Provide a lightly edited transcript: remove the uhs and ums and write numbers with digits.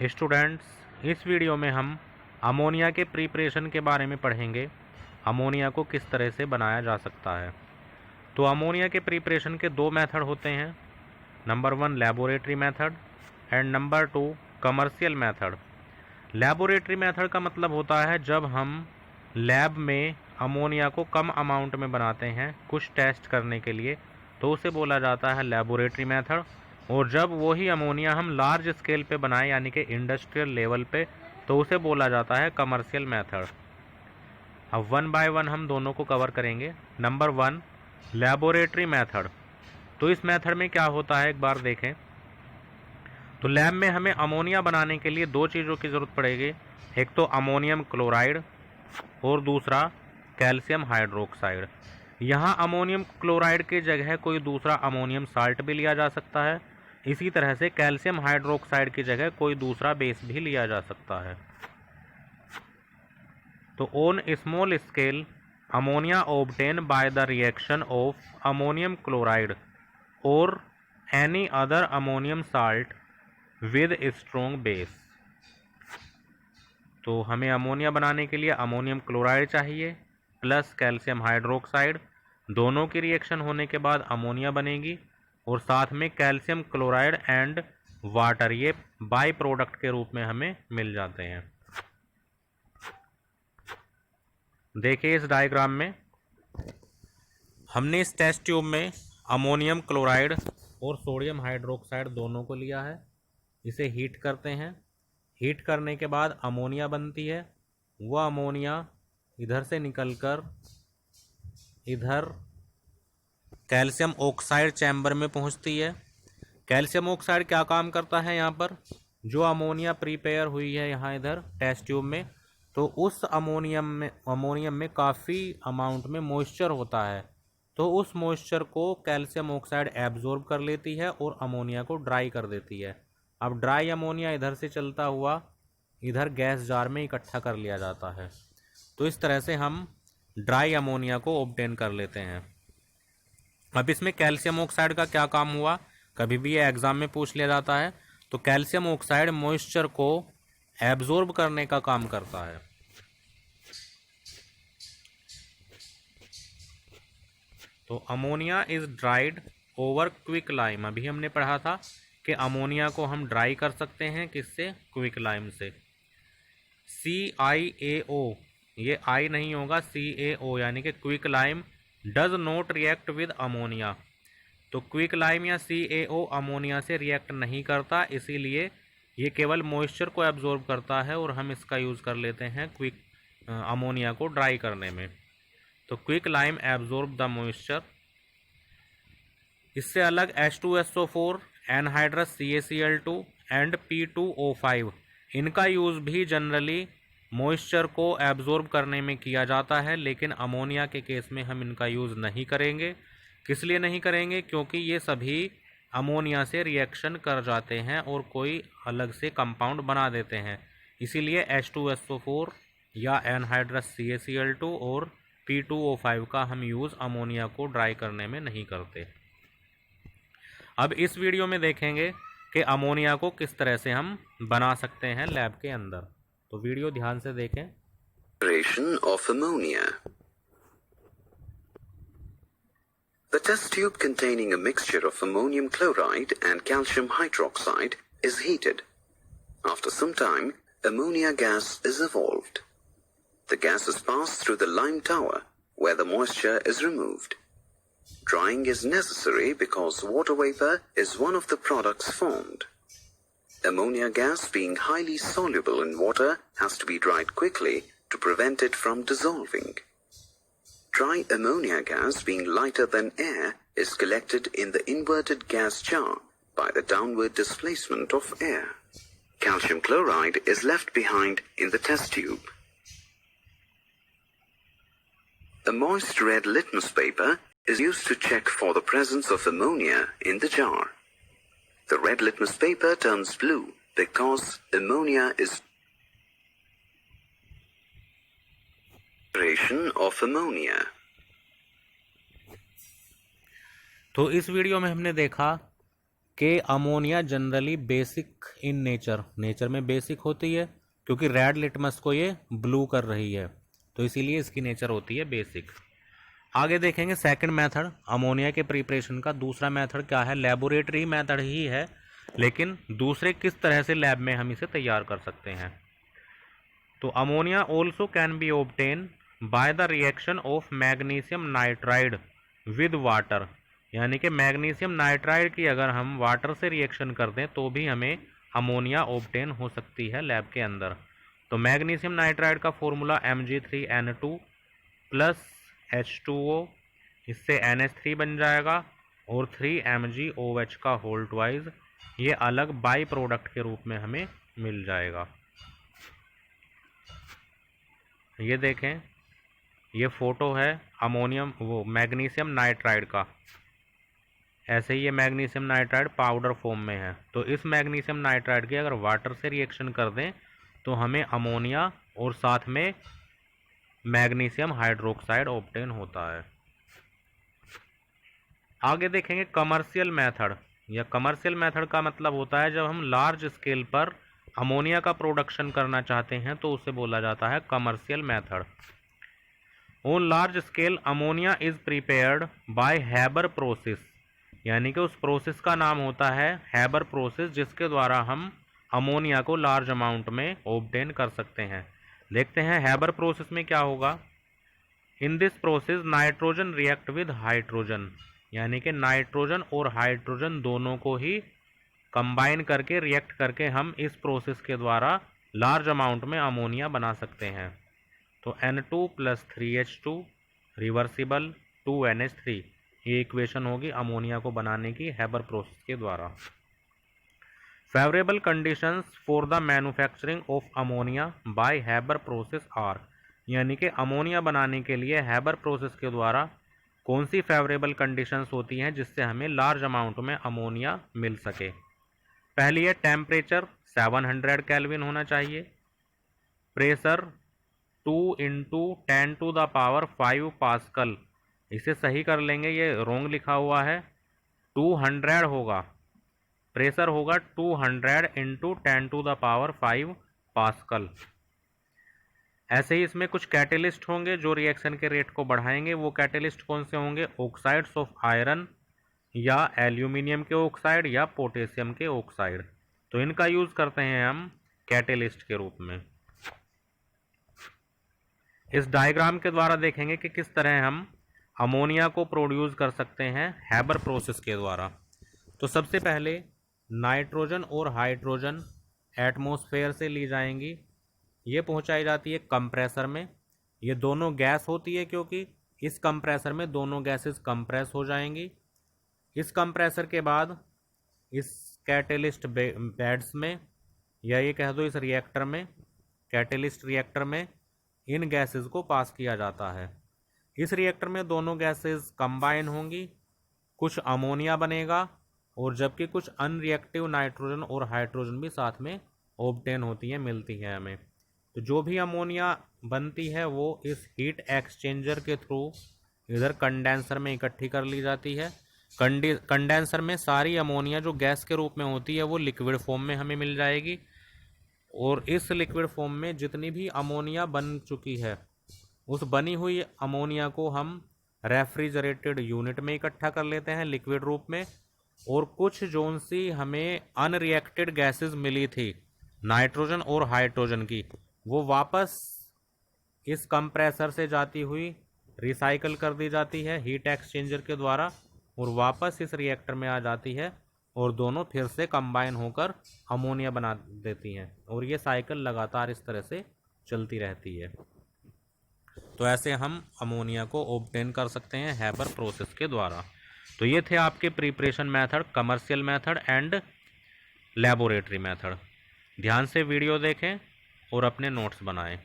Students, इस video में हम अमोनिया के प्रिपरेशन के बारे में पढ़ेंगे। अमोनिया को किस तरह से बनाया जा सकता है। तो अमोनिया के प्रिपरेशन के दो मेथड होते हैं। Number 1 laboratory method and number 2 commercial method. Laboratory method का मतलब होता है जब हम लैब में अमोनिया को कम अमाउंट में बनाते हैं कुछ टेस्ट करने के लिए, तो उसे बोला जाता है लेबोरेटरी मेथड। और जब वही अमोनिया हम लार्ज स्केल पे बनाएं यानी कि इंडस्ट्रियल लेवल पे, तो उसे बोला जाता है कमर्शियल मेथड। अब वन बाय वन हम दोनों को कवर करेंगे। Number 1 laboratory method. तो इस मेथड में क्या होता है एक बार देखें। तो लैब में हमें अमोनिया बनाने के लिए दो चीज़ों की ज़रूरत पड़ेगी। एक तो अमोनियम क्लोराइड और दूसरा कैल्शियम हाइड्रोक्साइड। यहाँ अमोनियम क्लोराइड की जगह कोई दूसरा अमोनियम साल्ट भी लिया जा सकता है। इसी तरह से कैल्शियम हाइड्रोक्साइड की जगह कोई दूसरा बेस भी लिया जा सकता है। तो on small scale ammonia obtain by the reaction of ammonium chloride और any other ammonium salt with strong base. तो हमें अमोनिया बनाने के लिए अमोनियम क्लोराइड चाहिए प्लस कैल्शियम हाइड्रोक्साइड। दोनों की रिएक्शन होने के बाद अमोनिया बनेगी और साथ में कैल्शियम क्लोराइड एंड वाटर, ये बाई प्रोडक्ट के रूप में हमें मिल जाते हैं। देखिए इस डायग्राम में हमने इस टेस्ट ट्यूब में अमोनियम क्लोराइड और सोडियम हाइड्रोक्साइड दोनों को लिया है। इसे हीट करते हैं। हीट करने के बाद अमोनिया बनती है। वह अमोनिया इधर से निकलकर इधर कैल्शियम ऑक्साइड चैम्बर में पहुंचती है। कैल्शियम ऑक्साइड क्या काम करता है यहाँ पर, जो अमोनिया प्रिपेयर हुई है यहाँ इधर टेस्ट ट्यूब में, तो उस अमोनियम में काफ़ी अमाउंट में मॉइस्चर होता है। तो उस मॉइस्चर को कैल्शियम ऑक्साइड एब्जॉर्ब कर लेती है और अमोनिया को ड्राई कर देती है। अब ड्राई अमोनिया इधर से चलता हुआ इधर गैस जार में इकट्ठा कर लिया जाता है। तो इस तरह से हम ड्राई अमोनिया को ऑब्टेन कर लेते हैं। अब इसमें कैल्शियम ऑक्साइड का क्या काम हुआ, कभी भी ये एग्जाम में पूछ लिया जाता है। तो कैल्शियम ऑक्साइड मॉइस्चर को एब्जॉर्ब करने का काम करता है। तो ammonia is dried over quick lime. अभी हमने पढ़ा था कि अमोनिया को हम ड्राई कर सकते हैं किससे, क्विक लाइम से। CiAO, ये आई नहीं होगा, CaO यानी कि quick lime does not react with ammonia. तो क्विक लाइम या CaO अमोनिया से रिएक्ट नहीं करता, इसीलिए ये केवल मॉइस्चर को एब्जॉर्ब करता है और हम इसका यूज़ कर लेते हैं क्विक अमोनिया को ड्राई करने में। तो quick lime absorb the moisture. इससे अलग H2SO4, anhydrous CaCl2 and P2O5, इनका यूज़ भी जनरली मॉइस्चर को एब्जॉर्ब करने में किया जाता है, लेकिन अमोनिया के केस में हम इनका यूज़ नहीं करेंगे। किस लिए नहीं करेंगे, क्योंकि ये सभी अमोनिया से रिएक्शन कर जाते हैं और कोई अलग से कंपाउंड बना देते हैं। इसीलिए H2SO4 या एनहाइड्रस CaCl2 और P2O5 का हम यूज़ अमोनिया को ड्राई करने में नहीं करते। अब इस वीडियो में देखेंगे कि अमोनिया को किस तरह से हम बना सकते हैं लैब के अंदर। तो वीडियो ध्यान से देखें। Preparation of ammonia. The test tube containing a mixture of ammonium chloride and calcium hydroxide is heated. After some time, ammonia gas is evolved. The gas is passed through the lime tower, where the moisture is removed. Drying is necessary because water vapor is one of the products formed. Ammonia gas, being highly soluble in water, has to be dried quickly to prevent it from dissolving. Dry ammonia gas, being lighter than air, is collected in the inverted gas jar by the downward displacement of air. Calcium chloride is left behind in the test tube. A moist red litmus paper is used to check for the presence of ammonia in the jar. The red litmus paper turns blue because ammonia is. Preparation of ammonia. तो इस video में हमने देखा कि ammonia generally basic in nature में basic होती है, क्योंकि रेड लिटमस को ये ब्लू कर रही है, तो इसीलिए इसकी नेचर होती है बेसिक। आगे देखेंगे सेकंड मेथड अमोनिया के प्रिपरेशन का। दूसरा मेथड क्या है? लेबोरेटरी मेथड ही है, लेकिन दूसरे किस तरह से लैब में हम इसे तैयार कर सकते हैं। तो ammonia also can be obtain by the reaction of magnesium nitride with water, यानी कि मैग्नीशियम नाइट्राइड की अगर हम वाटर से रिएक्शन कर दें तो भी हमें अमोनिया ऑब्टेन हो सकती है लैब के अंदर। तो मैग्नीशियम नाइट्राइड का फॉर्मूला Mg3N2 प्लस H2O, इससे NH3 बन जाएगा, और 3MgOH का होल ट्वाइस, ये अलग बाई प्रोडक्ट के रूप में हमें मिल जाएगा। ये देखें, ये फोटो है मैग्नीशियम नाइट्राइड का। ऐसे ही ये मैग्नीशियम नाइट्राइड पाउडर फॉर्म में है। तो इस मैग्नीशियम नाइट्राइड की अगर वाटर से रिएक्शन कर दें तो हमें अमोनिया और साथ में मैग्नीशियम हाइड्रोक्साइड ऑब्टेन होता है। आगे देखेंगे कमर्शियल मेथड। या कमर्शियल मेथड का मतलब होता है जब हम लार्ज स्केल पर अमोनिया का प्रोडक्शन करना चाहते हैं तो उसे बोला जाता है commercial method. On large scale ammonia is prepared by Haber process, यानी कि उस प्रोसेस का नाम होता है हैबर प्रोसेस, जिसके द्वारा हम अमोनिया को लार्ज अमाउंट में ऑब्टेन कर सकते हैं। देखते हैं हैबर प्रोसेस में क्या होगा। In this process nitrogen react with hydrogen, यानी कि नाइट्रोजन और हाइड्रोजन दोनों को ही कंबाइन करके रिएक्ट करके हम इस प्रोसेस के द्वारा लार्ज अमाउंट में अमोनिया बना सकते हैं। तो N2 + 3H2 रिवर्सिबल 2NH3, ये इक्वेशन होगी अमोनिया को बनाने की हैबर प्रोसेस के द्वारा। Favourable conditions for the manufacturing of ammonia by Haber process are, यानी कि अमोनिया बनाने के लिए हैबर प्रोसेस के द्वारा कौन सी फेवरेबल कंडीशंस होती हैं जिससे हमें लार्ज अमाउंट में अमोनिया मिल सके। पहली है टेम्परेचर 700 केल्विन होना चाहिए, प्रेशर 2 × 10⁵ पास्कल, इसे सही कर लेंगे, ये रॉन्ग लिखा हुआ है, 200 होगा, प्रेशर होगा 200 × 10⁵ पास्कल। ऐसे ही इसमें कुछ कैटेलिस्ट होंगे जो रिएक्शन के रेट को बढ़ाएंगे। वो कैटेलिस्ट कौन से होंगे? ऑक्साइड्स ऑफ आयरन या एल्यूमिनियम के ऑक्साइड या पोटेशियम के ऑक्साइड। तो इनका यूज करते हैं हम कैटेलिस्ट के रूप में। इस डायग्राम के द्वारा देखेंगे कि किस तरह हम अमोनिया को प्रोड्यूस कर सकते हैं हैबर प्रोसेस के द्वारा। तो सबसे पहले नाइट्रोजन और हाइड्रोजन एटमॉस्फेयर से ली जाएंगी, ये पहुंचाई जाती है कंप्रेसर में। ये दोनों गैस होती है क्योंकि इस कंप्रेसर में दोनों गैसेस कंप्रेस हो जाएंगी। इस कंप्रेसर के बाद इस कैटेलिस्ट बेड्स में, या ये कह दो इस रिएक्टर में, कैटेलिस्ट रिएक्टर में इन गैसेस को पास किया जाता है। इस रिएक्टर में दोनों गैसेस कंबाइन होंगी, कुछ अमोनिया बनेगा, और जबकि कुछ अनरिएक्टिव नाइट्रोजन और हाइड्रोजन भी साथ में ऑब्टेन होती है, मिलती है हमें। तो जो भी अमोनिया बनती है वो इस हीट एक्सचेंजर के थ्रू इधर कंडेंसर में इकट्ठी कर ली जाती है। कंडेंसर में सारी अमोनिया जो गैस के रूप में होती है वो लिक्विड फॉर्म में हमें मिल जाएगी, और इस लिक्विड फॉर्म में जितनी भी अमोनिया बन चुकी है उस बनी हुई अमोनिया को हम रेफ्रिजरेटेड यूनिट में इकट्ठा कर लेते हैं लिक्विड रूप में, और कुछ जोन सी हमें अनरिएक्टेड गैसेस मिली थी नाइट्रोजन और हाइड्रोजन की, वो वापस इस कंप्रेसर से जाती हुई रिसाइकल कर दी जाती है हीट एक्सचेंजर के द्वारा, और वापस इस रिएक्टर में आ जाती है, और दोनों फिर से कंबाइन होकर अमोनिया बना देती हैं, और ये साइकिल लगातार इस तरह से चलती रहती है। तो ऐसे हम अमोनिया को ऑब्टेन कर सकते हैं हैबर प्रोसेस के द्वारा। तो ये थे आपके preparation method, commercial method and laboratory method. ध्यान से वीडियो देखें और अपने नोट्स बनाएं।